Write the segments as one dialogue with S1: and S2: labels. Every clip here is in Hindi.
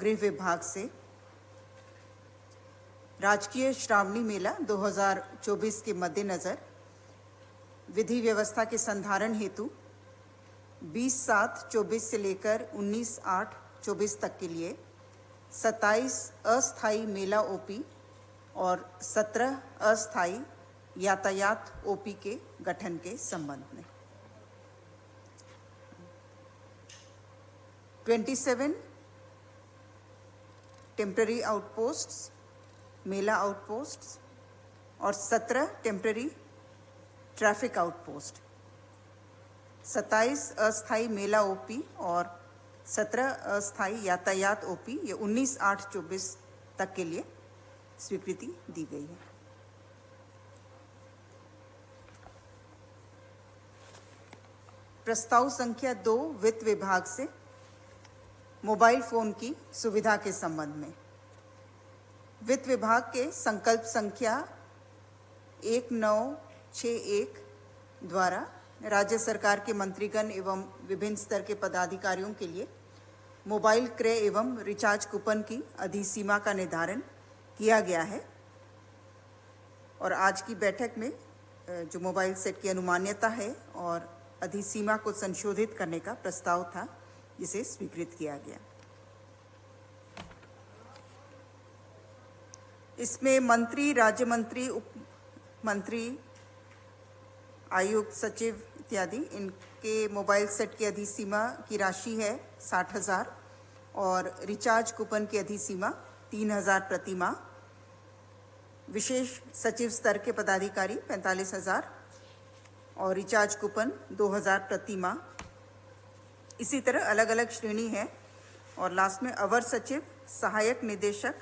S1: गृह विभाग से राजकीय श्रावणी मेला 2024 के मद्देनज़र विधि व्यवस्था के संधारण हेतु 20/7/24 से लेकर 19/8/24 तक के लिए 27 अस्थायी मेला ओपी और 17 अस्थायी यातायात ओपी के गठन के संबंध में 27 टेम्पररी आउटपोस्ट्स, मेला आउटपोस्ट्स और 17 टेम्पररी ट्रैफिक आउटपोस्ट, 27 अस्थायी मेला ओपी और 17 अस्थायी यातायात ओपी ये 19/8/24 तक के लिए स्वीकृति दी गई है। प्रस्ताव संख्या 2 वित्त विभाग से मोबाइल फोन की सुविधा के संबंध में वित्त विभाग के संकल्प संख्या 1961 द्वारा राज्य सरकार के मंत्रीगण एवं विभिन्न स्तर के पदाधिकारियों के लिए मोबाइल क्रय एवं रिचार्ज कूपन की अधिसीमा का निर्धारण किया गया है और आज की बैठक में जो मोबाइल सेट की अनुमान्यता है और अधिसीमा को संशोधित करने का प्रस्ताव था जिसे स्वीकृत किया गया। इसमें मंत्री, राज्य मंत्री, उप मंत्री, आयुक्त, सचिव इत्यादि इनके मोबाइल सेट की अधिसीमा की राशि है 60,000 और रिचार्ज कूपन की अधिसीमा 3,000 प्रति माह। विशेष सचिव स्तर के पदाधिकारी 45,000 और रिचार्ज कूपन 2,000 प्रति माह। इसी तरह अलग अलग श्रेणी है और लास्ट में अवर सचिव, सहायक निदेशक,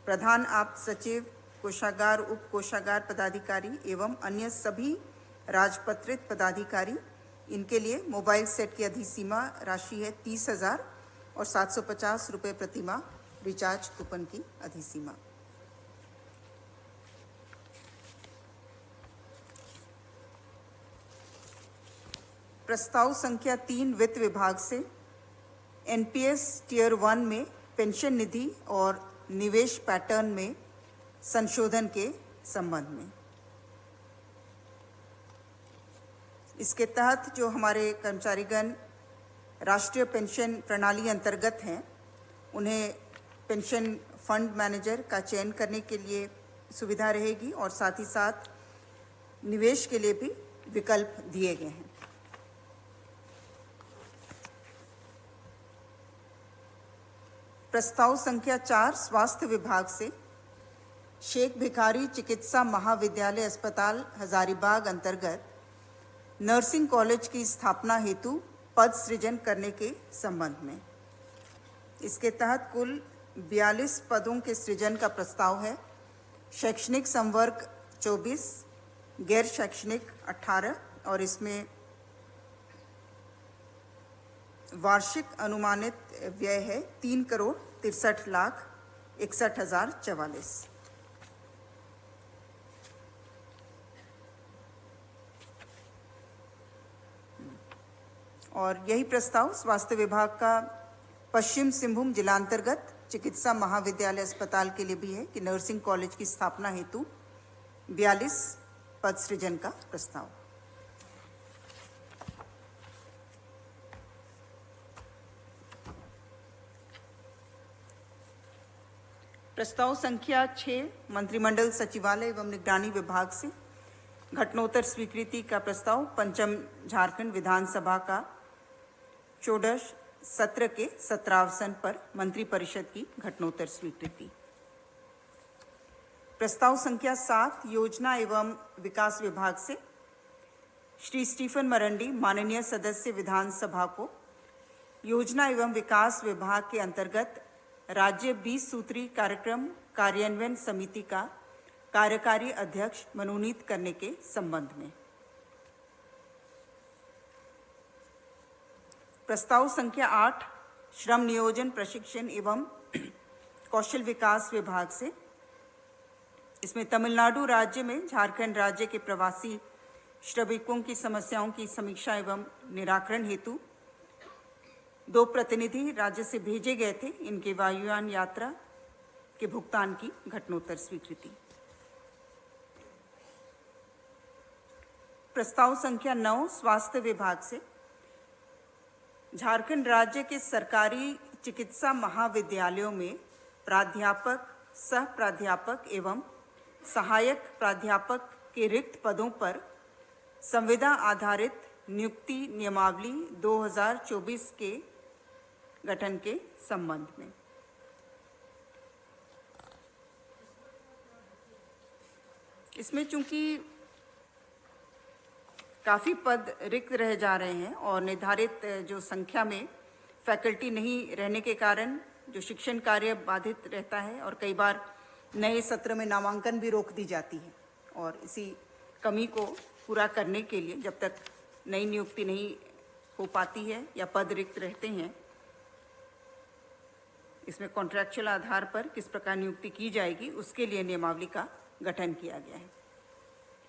S1: प्रधान आप्त सचिव, कोषागार, उप कोषागार पदाधिकारी एवं अन्य सभी राजपत्रित पदाधिकारी इनके लिए मोबाइल सेट की अधिसीमा राशि है 30,000 और 750 रुपये प्रति माह रिचार्ज कूपन की अधिसीमा। प्रस्ताव संख्या 3 वित्त विभाग से एनपीएस टियर 1 में पेंशन निधि और निवेश पैटर्न में संशोधन के संबंध में। इसके तहत जो हमारे कर्मचारीगण राष्ट्रीय पेंशन प्रणाली अंतर्गत हैं उन्हें पेंशन फंड मैनेजर का चयन करने के लिए सुविधा रहेगी और साथ ही साथ निवेश के लिए भी विकल्प दिए गए हैं। प्रस्ताव संख्या 4 स्वास्थ्य विभाग से शेख भिखारी चिकित्सा महाविद्यालय अस्पताल हजारीबाग अंतर्गत नर्सिंग कॉलेज की स्थापना हेतु पद सृजन करने के संबंध में। इसके तहत कुल 42 पदों के सृजन का प्रस्ताव है। शैक्षणिक संवर्ग 24, गैर शैक्षणिक 18 और इसमें वार्षिक अनुमानित व्यय है 3,63,61,044। और यही प्रस्ताव स्वास्थ्य विभाग का पश्चिम सिंहभूम जिलांतर्गत चिकित्सा महाविद्यालय अस्पताल के लिए भी है कि नर्सिंग कॉलेज की स्थापना हेतु 42 पद सृजन का प्रस्ताव। प्रस्ताव संख्या 6 मंत्रिमंडल सचिवालय एवं निगरानी विभाग से घटनोत्तर स्वीकृति का प्रस्ताव पंचम झारखंड विधानसभा का 14 सत्र के 17वां पर मंत्रिपरिषद की घटनोत्तर स्वीकृति। प्रस्ताव संख्या 7 योजना एवं विकास विभाग से श्री स्टीफन मरंडी माननीय सदस्य विधानसभा को योजना एवं विकास विभाग के अंतर्गत राज्य 20 सूत्री कार्यक्रम कार्यान्वयन समिति का कार्यकारी अध्यक्ष मनोनीत करने के संबंध में। प्रस्ताव संख्या 8 श्रम नियोजन प्रशिक्षण एवं कौशल विकास विभाग से इसमें तमिलनाडु राज्य में झारखंड राज्य के प्रवासी श्रमिकों की समस्याओं की समीक्षा एवं निराकरण हेतु 2 प्रतिनिधि राज्य से भेजे गए थे। इनके वायुयान यात्रा के भुगतान की घटनोत्तर स्वीकृति। प्रस्ताव संख्या 9 स्वास्थ्य विभाग से झारखंड राज्य के सरकारी चिकित्सा महाविद्यालयों में प्राध्यापक, सह प्राध्यापक एवं सहायक प्राध्यापक के रिक्त पदों पर संविदा आधारित नियुक्ति नियमावली 2024 के गठन के संबंध में। इसमें चूंकि काफ़ी पद रिक्त रह जा रहे हैं और निर्धारित जो संख्या में फैकल्टी नहीं रहने के कारण जो शिक्षण कार्य बाधित रहता है और कई बार नए सत्र में नामांकन भी रोक दी जाती है, और इसी कमी को पूरा करने के लिए जब तक नई नियुक्ति नहीं हो पाती है या पद रिक्त रहते हैं, इसमें कॉन्ट्रैक्चुअल आधार पर किस प्रकार नियुक्ति की जाएगी उसके लिए नियमावली का गठन किया गया है।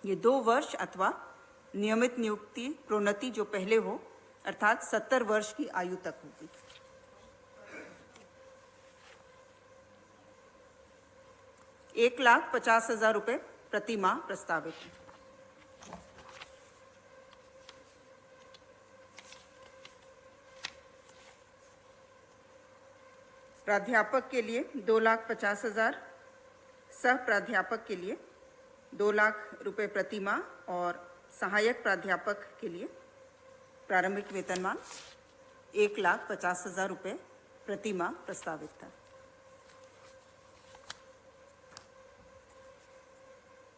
S1: ये 2 वर्ष अथवा नियमित नियुक्ति प्रोन्नति जो पहले हो अर्थात 70 वर्ष की आयु तक होगी। ₹1,50,000 प्रति माह प्रस्तावित है। प्राध्यापक के लिए 2,50,000, सह प्राध्यापक के लिए 2 लाख रुपए प्रति माह और सहायक प्राध्यापक के लिए प्रारंभिक वेतनमान 1,50,000 रुपये प्रति माह प्रस्तावित था।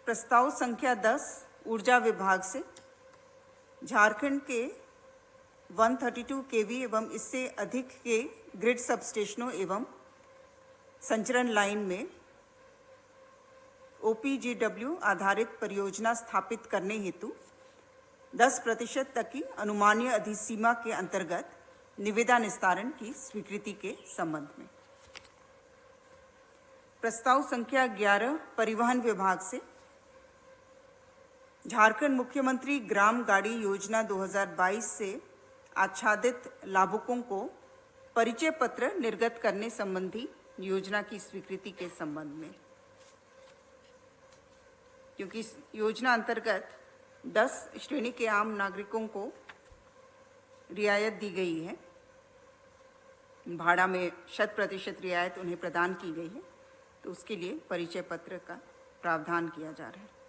S1: प्रस्ताव संख्या 10 ऊर्जा विभाग से झारखंड के 132 केवी एवं इससे अधिक के ग्रिड सबस्टेशनों एवं संचरण लाइन में OPGW आधारित परियोजना स्थापित करने हेतु 10% तक की अनुमानीय अधिसीमा के अंतर्गत निविदा निस्तारण की स्वीकृति के संबंध में। प्रस्ताव संख्या 11 परिवहन विभाग से झारखंड मुख्यमंत्री ग्राम गाड़ी योजना 2022 से आच्छादित लाभुकों को परिचय पत्र निर्गत करने संबंधी योजना की स्वीकृति के संबंध में, क्योंकि इस योजना अंतर्गत 10 श्रेणी के आम नागरिकों को रियायत दी गई है। भाड़ा में 100% रियायत उन्हें प्रदान की गई है, तो उसके लिए परिचय पत्र का प्रावधान किया जा रहा है।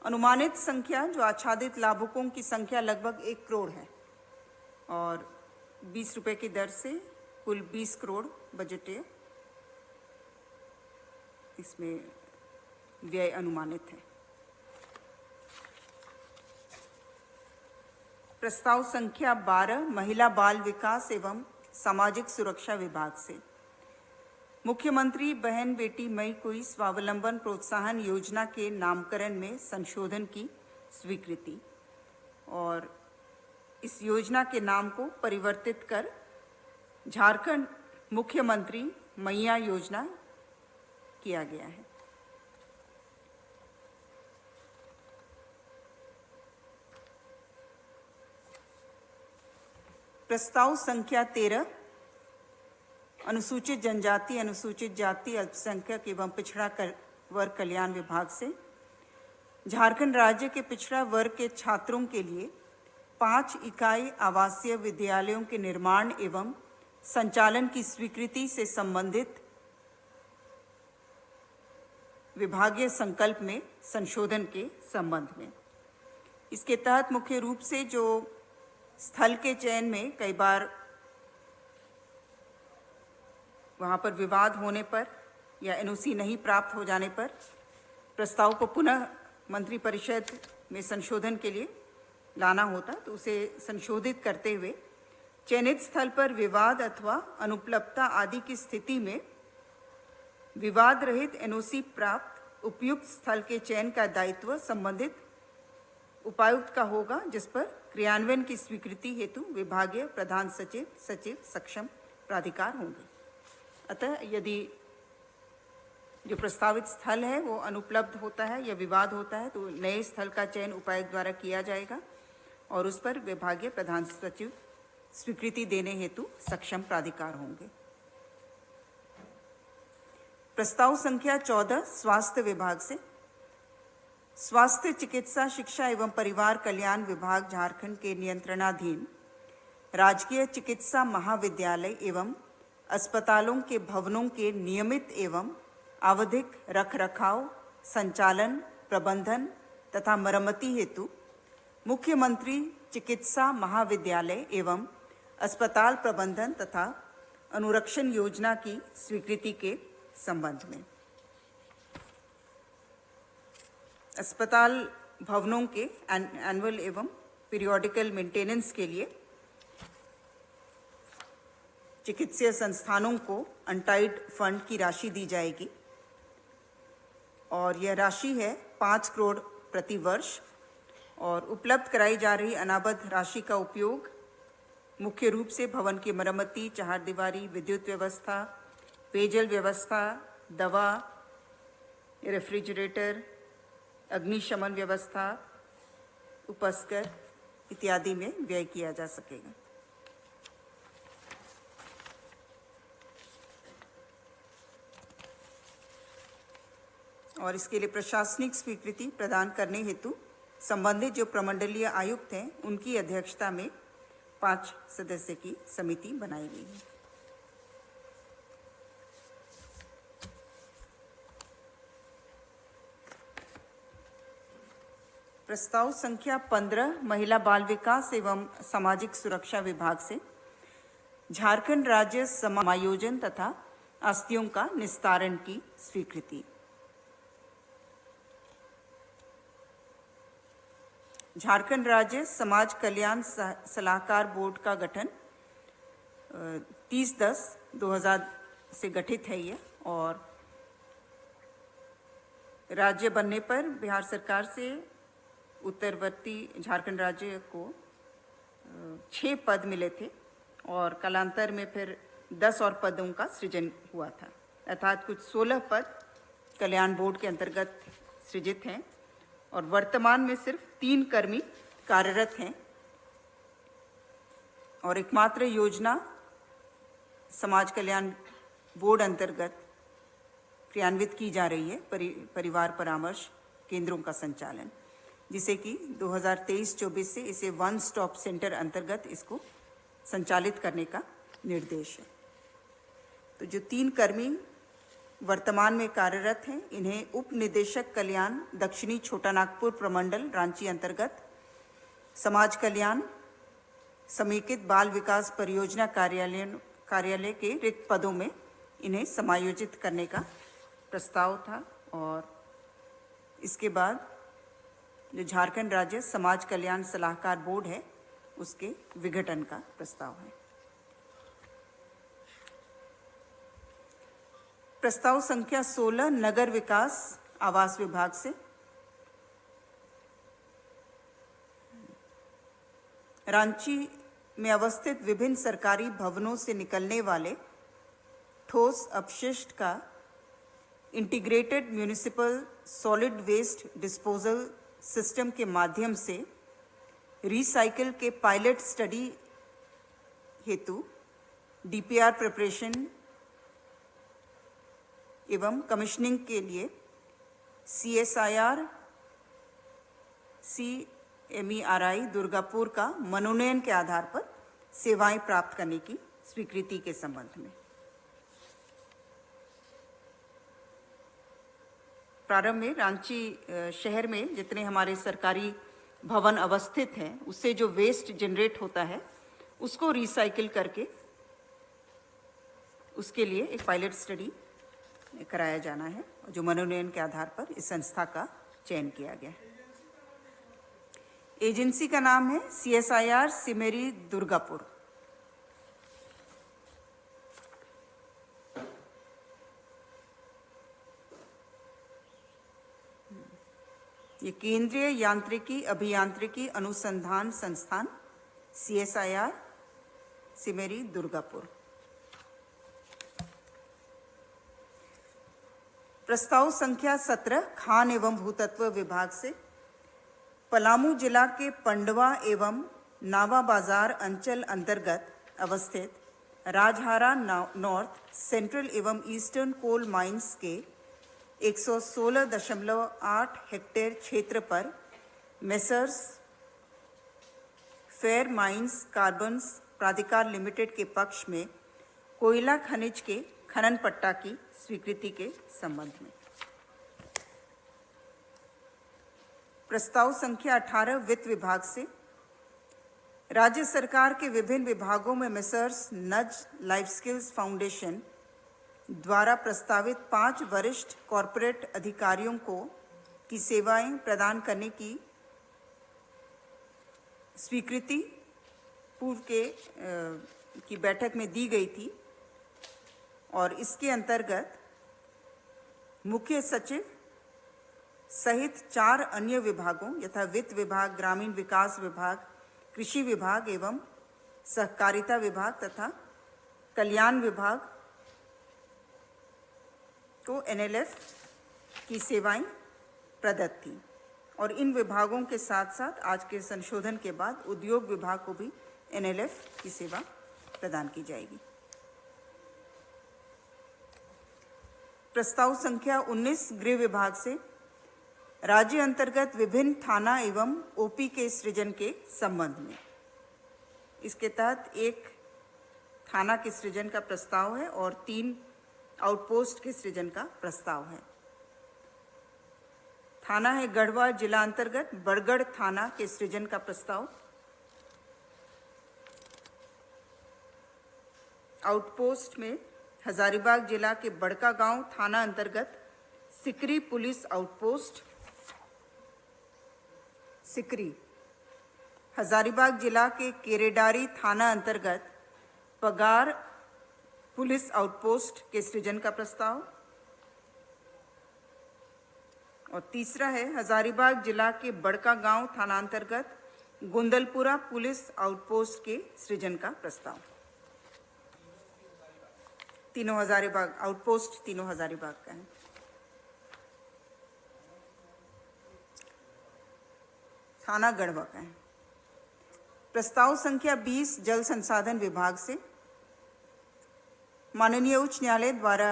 S1: अनुमानित संख्या जो आच्छादित लाभुकों की संख्या लगभग 1 करोड़ है और 20 रुपये की दर से कुल 20 करोड़ बजटीय इसमें व्यय अनुमानित है। प्रस्ताव संख्या 12 महिला बाल विकास एवं सामाजिक सुरक्षा विभाग से मुख्यमंत्री बहन बेटी मई कोई स्वावलंबन प्रोत्साहन योजना के नामकरण में संशोधन की स्वीकृति और इस योजना के नाम को परिवर्तित कर झारखंड मुख्यमंत्री मैया योजना किया गया है। प्रस्ताव संख्या 13 अनुसूचित जनजाति, अनुसूचित जाति, अल्पसंख्यक एवं पिछड़ा वर्ग कल्याण विभाग से झारखंड राज्य के पिछड़ा वर्ग के छात्रों के लिए 5 इकाई आवासीय विद्यालयों के निर्माण एवं संचालन की स्वीकृति से संबंधित विभागीय संकल्प में संशोधन के संबंध में। इसके तहत मुख्य रूप से जो स्थल के चयन में कई बार वहाँ पर विवाद होने पर या NOC नहीं प्राप्त हो जाने पर प्रस्ताव को पुनः मंत्रिपरिषद में संशोधन के लिए लाना होता, तो उसे संशोधित करते हुए चयनित स्थल पर विवाद अथवा अनुपलब्धता आदि की स्थिति में विवाद रहित NOC प्राप्त उपयुक्त स्थल के चयन का दायित्व संबंधित उपायुक्त का होगा, जिस पर क्रियान्वयन की स्वीकृति हेतु विभागीय प्रधान सचिव, सचिव सक्षम प्राधिकार होंगे। अतः यदि जो प्रस्तावित स्थल है वो अनुपलब्ध होता है या विवाद होता है तो नए स्थल का चयन उपायुक्त द्वारा किया जाएगा और उस पर विभागीय प्रधान सचिव स्वीकृति देने हेतु सक्षम प्राधिकार होंगे। प्रस्ताव संख्या 14 स्वास्थ्य विभाग से। स्वास्थ्य चिकित्सा शिक्षा एवं परिवार कल्याण विभाग झारखंड के नियंत्रणाधीन राजकीय चिकित्सा महाविद्यालय एवं अस्पतालों के भवनों के नियमित एवं आवधिक रखरखाव, संचालन, प्रबंधन तथा मरम्मति हेतु मुख्यमंत्री चिकित्सा महाविद्यालय एवं अस्पताल प्रबंधन तथा अनुरक्षण योजना की स्वीकृति के संबंध में अस्पताल भवनों के एनुअल एवं पीरियोडिकल मेंटेनेंस के लिए चिकित्सीय संस्थानों को अनटाइड फंड की राशि दी जाएगी और यह राशि है 5 करोड़ प्रति वर्ष और उपलब्ध कराई जा रही अनाबद्ध राशि का उपयोग मुख्य रूप से भवन की मरम्मति, चहारदीवारी, विद्युत व्यवस्था, पेयजल व्यवस्था, दवा, रेफ्रिजरेटर, अग्निशमन व्यवस्था, उपस्कर इत्यादि में व्यय किया जा सकेगा। और इसके लिए प्रशासनिक स्वीकृति प्रदान करने हेतु संबंधित जो प्रमंडलीय आयुक्त हैं उनकी अध्यक्षता में 5 सदस्य की समिति बनाई गई है। प्रस्ताव संख्या 15 महिला बाल विकास एवं सामाजिक सुरक्षा विभाग से झारखंड राज्य समायोजन तथा आस्तियों का निस्तारण की स्वीकृति। झारखंड राज्य समाज कल्याण सलाहकार बोर्ड का गठन 30/10/2000 से गठित है ये और राज्य बनने पर बिहार सरकार से उत्तरवर्ती झारखंड राज्य को 6 पद मिले थे और कालांतर में फिर 10 और पदों का सृजन हुआ था, अर्थात कुल 16 पद कल्याण बोर्ड के अंतर्गत सृजित हैं और वर्तमान में सिर्फ 3 कर्मी कार्यरत हैं और एकमात्र योजना समाज कल्याण बोर्ड अंतर्गत क्रियान्वित की जा रही है परिवार परामर्श केंद्रों का संचालन, जिसे कि 2023-24 से इसे वन स्टॉप सेंटर अंतर्गत इसको संचालित करने का निर्देश है। तो जो 3 कर्मी वर्तमान में कार्यरत हैं, इन्हें उप निदेशक कल्याण दक्षिणी छोटा नागपुर प्रमंडल रांची अंतर्गत समाज कल्याण समेकित बाल विकास परियोजना कार्यालय के रिक्त पदों में इन्हें समायोजित करने का प्रस्ताव था और इसके बाद जो झारखंड राज्य समाज कल्याण सलाहकार बोर्ड है उसके विघटन का प्रस्ताव है। प्रस्ताव संख्या 16 नगर विकास आवास विभाग से रांची में अवस्थित विभिन्न सरकारी भवनों से निकलने वाले ठोस अपशिष्ट का integrated municipal solid waste disposal system के माध्यम से रिसाइकिल के पायलट स्टडी हेतु डीपीआर प्रिपरेशन एवं कमिश्निंग के लिए CSIR CMERI दुर्गापुर का मनोनयन के आधार पर सेवाएं प्राप्त करने की स्वीकृति के संबंध में प्रारंभ में रांची शहर में जितने हमारे सरकारी भवन अवस्थित हैं उससे जो वेस्ट जनरेट होता है उसको रिसाइकिल करके उसके लिए एक पायलट स्टडी कराया जाना है, जो मनोनयन के आधार पर इस संस्था का चयन किया गया है। एजेंसी का नाम है CSIR सिमेरी दुर्गापुर। ये केंद्रीय यांत्रिकी अभियांत्रिकी अनुसंधान संस्थान CSIR सिमेरी दुर्गापुर। प्रस्ताव संख्या 17 खान एवं भूतत्व विभाग से पलामू जिला के पंडवा एवं नावा बाजार अंचल अंतर्गत अवस्थित राजहारा नॉर्थ सेंट्रल एवं ईस्टर्न कोल माइंस के 116.8 हेक्टेयर क्षेत्र पर मेसर्स फेयर माइंस कार्बन्स प्राधिकार लिमिटेड के पक्ष में कोयला खनिज के खनन पट्टा की स्वीकृति के संबंध में प्रस्ताव संख्या 18 वित्त विभाग से राज्य सरकार के विभिन्न विभागों में मेसर्स नज लाइफ स्किल्स फाउंडेशन द्वारा प्रस्तावित 5 वरिष्ठ कॉरपोरेट अधिकारियों को की सेवाएं प्रदान करने की स्वीकृति पूर्व की बैठक में दी गई थी और इसके अंतर्गत मुख्य सचिव सहित 4 अन्य विभागों यथा वित्त विभाग, ग्रामीण विकास विभाग, कृषि विभाग एवं सहकारिता विभाग तथा कल्याण विभाग को एनएलएफ की सेवाएं प्रदत्त थी और इन विभागों के साथ साथ आज के संशोधन के बाद उद्योग विभाग को भी एनएलएफ की सेवा प्रदान की जाएगी। प्रस्ताव संख्या 19 गृह विभाग से राज्य अंतर्गत विभिन्न थाना एवं ओपी के सृजन के संबंध में इसके तहत एक थाना के सृजन का प्रस्ताव है और 3 आउटपोस्ट के सृजन का प्रस्ताव है। थाना है गढ़वा जिला अंतर्गत बड़गढ़ थाना के सृजन का प्रस्ताव। आउटपोस्ट में हजारीबाग जिला के बड़का गांव थाना अंतर्गत सिकरी पुलिस आउटपोस्ट, सिकरी, हजारीबाग जिला के केरेडारी थाना अंतर्गत पगार पुलिस आउटपोस्ट के सृजन का प्रस्ताव और तीसरा है हजारीबाग जिला के बड़का गांव थाना अंतर्गत गुंदलपुरा पुलिस आउटपोस्ट के सृजन का प्रस्ताव। तीनों हजारीबाग आउटपोस्ट तीनों हजारीबाग का है। थाना गढ़वा का है। प्रस्ताव संख्या 20 जल संसाधन विभाग से माननीय उच्च न्यायालय द्वारा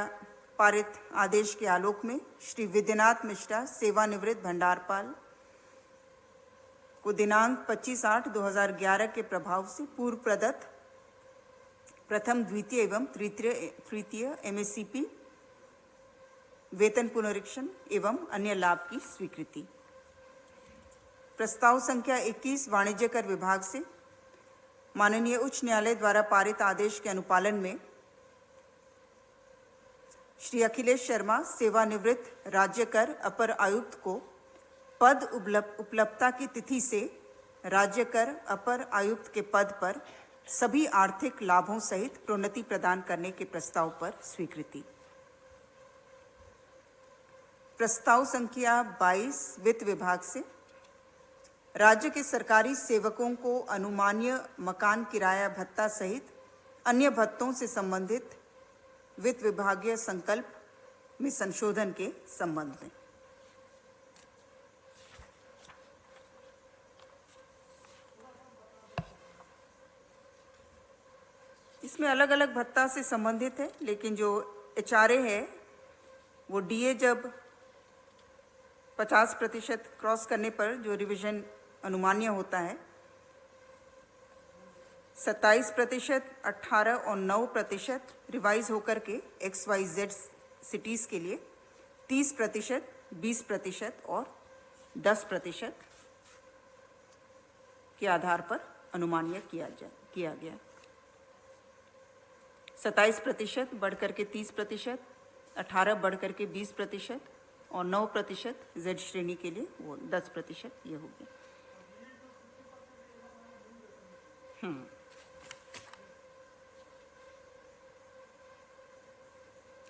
S1: पारित आदेश के आलोक में श्री विद्यानाथ मिश्रा सेवानिवृत्त भंडारपाल को दिनांक 25/8/2011 के प्रभाव से पूर्व प्रदत्त प्रथम, द्वितीय एवं तृतीय एमएससीपी वेतन पुनरीक्षण एवं अन्य लाभ की स्वीकृति। प्रस्ताव संख्या 21 वाणिज्य कर विभाग से माननीय उच्च न्यायालय द्वारा पारित आदेश के अनुपालन में श्री अखिलेश शर्मा सेवानिवृत्त राज्य कर अपर आयुक्त को पद उपलब्धता की तिथि से राज्य कर अपर आयुक्त के पद पर सभी आर्थिक लाभों सहित प्रोन्नति प्रदान करने के प्रस्ताव पर स्वीकृति। प्रस्ताव संख्या 22 वित्त विभाग से राज्य के सरकारी सेवकों को अनुमानीय मकान किराया भत्ता सहित अन्य भत्तों से संबंधित वित्त विभागीय संकल्प में संशोधन के संबंध में इसमें अलग अलग भत्ता से संबंधित है, लेकिन जो एचआरए है वो डीए जब 50% क्रॉस करने पर जो रिवीजन अनुमान्य होता है 27%, 18 और 9% रिवाइज होकर के XYZ सिटीज़ के लिए 30%, 20% और 10% के आधार पर अनुमान्य किया गया। 27% बढ़ करके 30%, 18 बढ़ करके 20% और 9% Z श्रेणी के लिए वो 10% ये हो गया।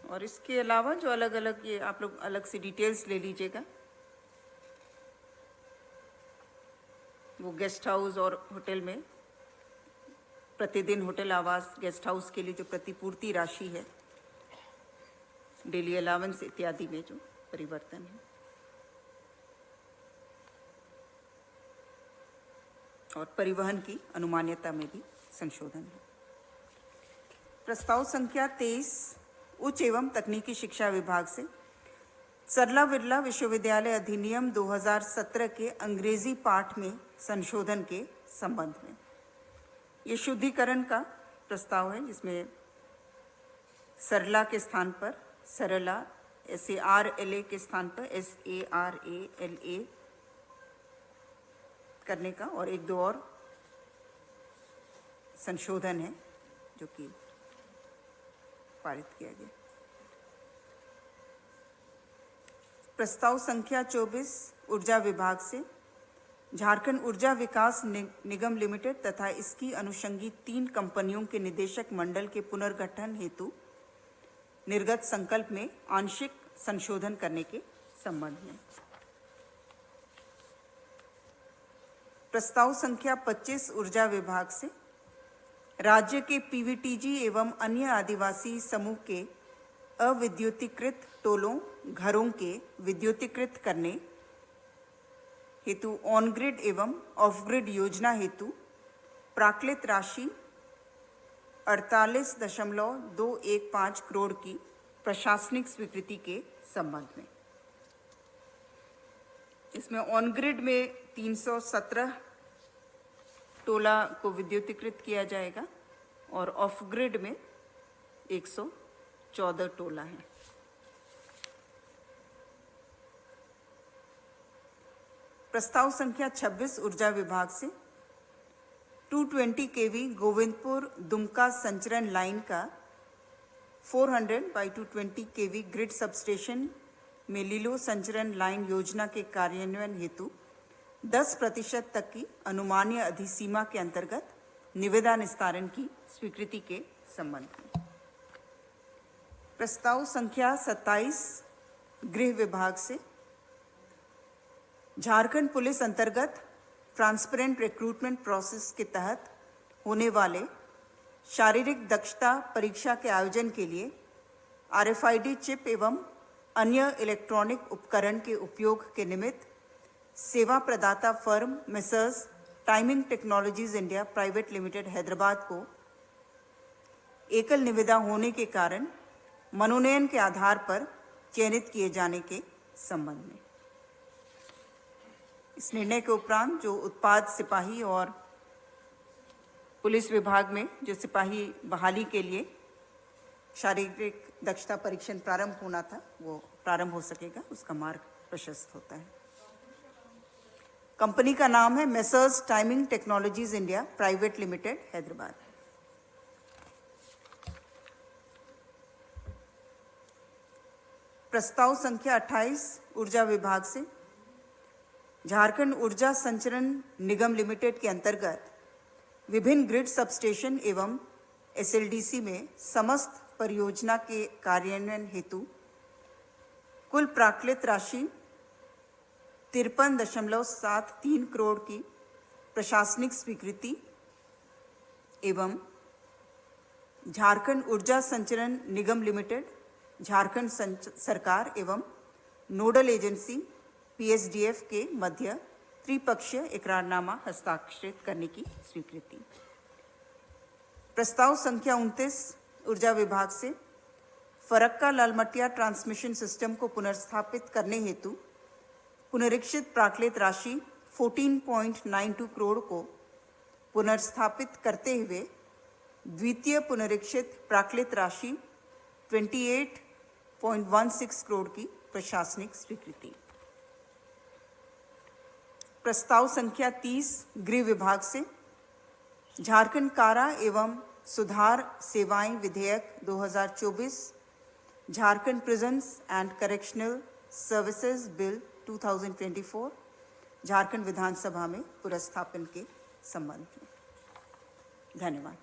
S1: और इसके अलावा जो अलग अलग ये आप लोग अलग से डिटेल्स ले लीजिएगा। वो गेस्ट हाउस और होटल में प्रतिदिन होटल आवास गेस्ट हाउस के लिए जो प्रतिपूर्ति राशि है, डेली अलावेंस इत्यादि में जो परिवर्तन है। और परिवहन की अनुमान्यता में भी संशोधन है। प्रस्ताव संख्या 23 उच्च एवं तकनीकी शिक्षा विभाग से सरला बिरला विश्वविद्यालय अधिनियम 2017 के अंग्रेजी पाठ में संशोधन के संबंध में। ये शुद्धिकरण का प्रस्ताव है, जिसमें सरला के स्थान पर सरला, SARLA के स्थान पर SARALA करने का, और एक दो और संशोधन है जो कि पारित किया गया। प्रस्ताव संख्या 24 ऊर्जा विभाग से झारखंड ऊर्जा विकास निगम लिमिटेड तथा इसकी अनुषंगी 3 कंपनियों के निदेशक मंडल के पुनर्गठन हेतु निर्गत संकल्प में आंशिक संशोधन करने के संबंध में। प्रस्ताव संख्या 25 ऊर्जा विभाग से राज्य के PVTG एवं अन्य आदिवासी समूह के अविद्युतीकृत टोलों घरों के विद्युतीकृत करने हेतु ऑन ग्रिड एवं ऑफ ग्रिड योजना हेतु प्राक्कृत राशि 48.215 करोड़ की प्रशासनिक स्वीकृति के संबंध में। इसमें ऑन ग्रिड में 317 टोला को विद्युतीकृत किया जाएगा और ऑफ ग्रिड में 114 टोला है। प्रस्ताव संख्या 26 ऊर्जा विभाग से 220 kV गोविंदपुर दुमका संचरण लाइन का 400/220 kV ग्रिड सबस्टेशन में लीलो संचरण लाइन योजना के कार्यान्वयन हेतु 10% तक की अनुमानीय अधिसीमा के अंतर्गत निविदा निस्तारण की स्वीकृति के संबंध में। प्रस्ताव संख्या 27 गृह विभाग से झारखंड पुलिस अंतर्गत ट्रांसपेरेंट रिक्रूटमेंट प्रोसेस के तहत होने वाले शारीरिक दक्षता परीक्षा के आयोजन के लिए RFID चिप एवं अन्य इलेक्ट्रॉनिक उपकरण के उपयोग के निमित्त सेवा प्रदाता firm messrs timing technologies India private limited Hyderabad को एकल निविदा होने के कारण मनोनयन के आधार पर चयनित किए जाने के संबंध में। इस निर्णय के उपरांत जो उत्पाद सिपाही और पुलिस विभाग में जो सिपाही बहाली के लिए शारीरिक दक्षता परीक्षण प्रारंभ होना था, वो प्रारंभ हो सकेगा, उसका मार्ग प्रशस्त होता है। कंपनी का नाम है messrs timing technologies India private limited Hyderabad. प्रस्ताव संख्या 28 ऊर्जा विभाग से झारखंड ऊर्जा संचरण निगम लिमिटेड के अंतर्गत विभिन्न ग्रिड सबस्टेशन एवं SLDC में समस्त परियोजना के कार्यान्वयन हेतु कुल प्राक्कृत राशि 53.73 करोड़ की प्रशासनिक स्वीकृति एवं झारखंड ऊर्जा संचरण निगम लिमिटेड, झारखंड सरकार एवं नोडल एजेंसी PSDF के मध्य त्रिपक्षीय इकरारनामा हस्ताक्षरित करने की स्वीकृति। प्रस्ताव संख्या 29 ऊर्जा विभाग से फरक्का लालमटिया ट्रांसमिशन सिस्टम को पुनर्स्थापित करने हेतु पुनरीक्षित प्राक्कृत राशि 14.92 करोड़ को पुनर्स्थापित करते हुए द्वितीय पुनरीक्षित प्राक्कृत राशि 28.16 करोड़ की प्रशासनिक स्वीकृति। प्रस्ताव संख्या 30 गृह विभाग से झारखंड कारा एवं सुधार सेवाएं विधेयक 2024, Jharkhand prisons and correctional services bill 2024 Jharkhand विधानसभा में पुनर्स्थापन के संबंध में। धन्यवाद।